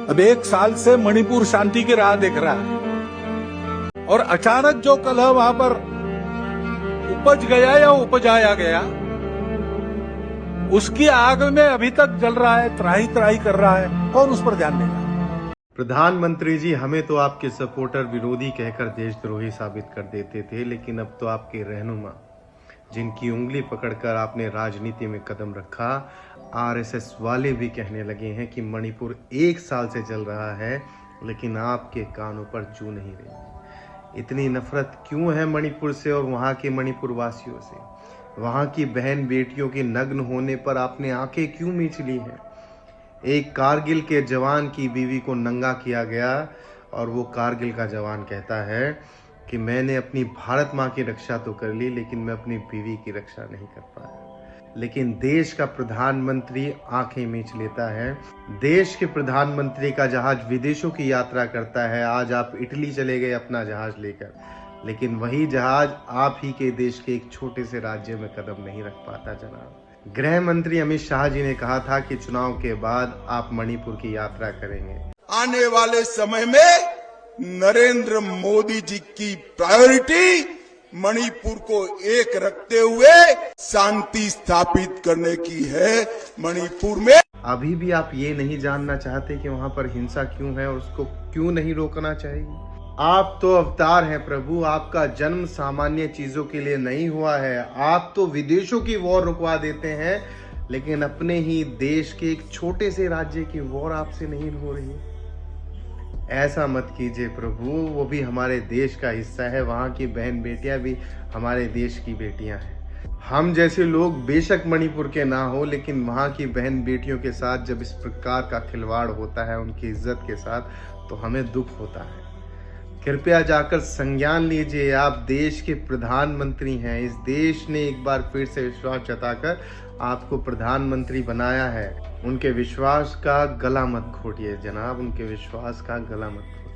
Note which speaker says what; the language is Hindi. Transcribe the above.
Speaker 1: अब 1 साल से मणिपुर शांति की राह देख रहा है और अचानक जो कलह वहां पर उपज गया या उपजाया गया, उसकी आग में अभी तक जल रहा है, त्राही त्राही कर रहा है। कौन उस पर ध्यान देगा?
Speaker 2: प्रधानमंत्री जी, हमें तो आपके सपोर्टर विरोधी कहकर देशद्रोही साबित कर देते थे, लेकिन अब तो आपके रहनुमा, जिनकी उंगली पकड़कर आपने राजनीति में कदम रखा, आरएसएस वाले भी कहने लगे हैं कि मणिपुर 1 साल से जल रहा है, लेकिन आपके कानों पर जू नहीं रही। इतनी नफरत क्यों है मणिपुर से और वहाँ के मणिपुर वासियों से? वहाँ की बहन बेटियों के नग्न होने पर आपने आंखें क्यों मीच ली हैं? एक कारगिल के जवान की बीवी को नंगा किया गया और वो कारगिल का जवान कहता है कि मैंने अपनी भारत माँ की रक्षा तो कर ली, लेकिन मैं अपनी बीवी की रक्षा नहीं कर पाया। लेकिन देश का प्रधानमंत्री आंखें मीच लेता है। देश के प्रधानमंत्री का जहाज विदेशों की यात्रा करता है। आज आप इटली चले गए अपना जहाज लेकर, लेकिन वही जहाज आप ही के देश के एक छोटे से राज्य में कदम नहीं रख पाता। जनाब गृह मंत्री अमित शाह जी ने कहा था कि चुनाव के बाद आप मणिपुर की यात्रा करेंगे।
Speaker 3: आने वाले समय में नरेंद्र मोदी जी की प्रायोरिटी मणिपुर को एक रखते हुए शांति स्थापित करने की है। मणिपुर में
Speaker 2: अभी भी आप ये नहीं जानना चाहते कि वहां पर हिंसा क्यों है और उसको क्यों नहीं रोकना चाहिए? आप तो अवतार हैं प्रभु, आपका जन्म सामान्य चीजों के लिए नहीं हुआ है। आप तो विदेशों की वॉर रुकवा देते हैं, लेकिन अपने ही देश के एक छोटे से राज्य की वॉर आपसे नहीं हो रही है। ऐसा मत कीजिए प्रभु, वो भी हमारे देश का हिस्सा है। वहाँ की बहन बेटियां भी हमारे देश की बेटियां हैं। हम जैसे लोग बेशक मणिपुर के ना हो, लेकिन वहाँ की बहन बेटियों के साथ जब इस प्रकार का खिलवाड़ होता है उनकी इज्जत के साथ, तो हमें दुख होता है। कृपया जाकर संज्ञान लीजिए, आप देश के प्रधानमंत्री हैं। इस देश ने एक बार फिर से विश्वास जताकर आपको प्रधानमंत्री बनाया है। उनके विश्वास का गला मत घोटिए जनाब, उनके विश्वास का गला मत घोटिए।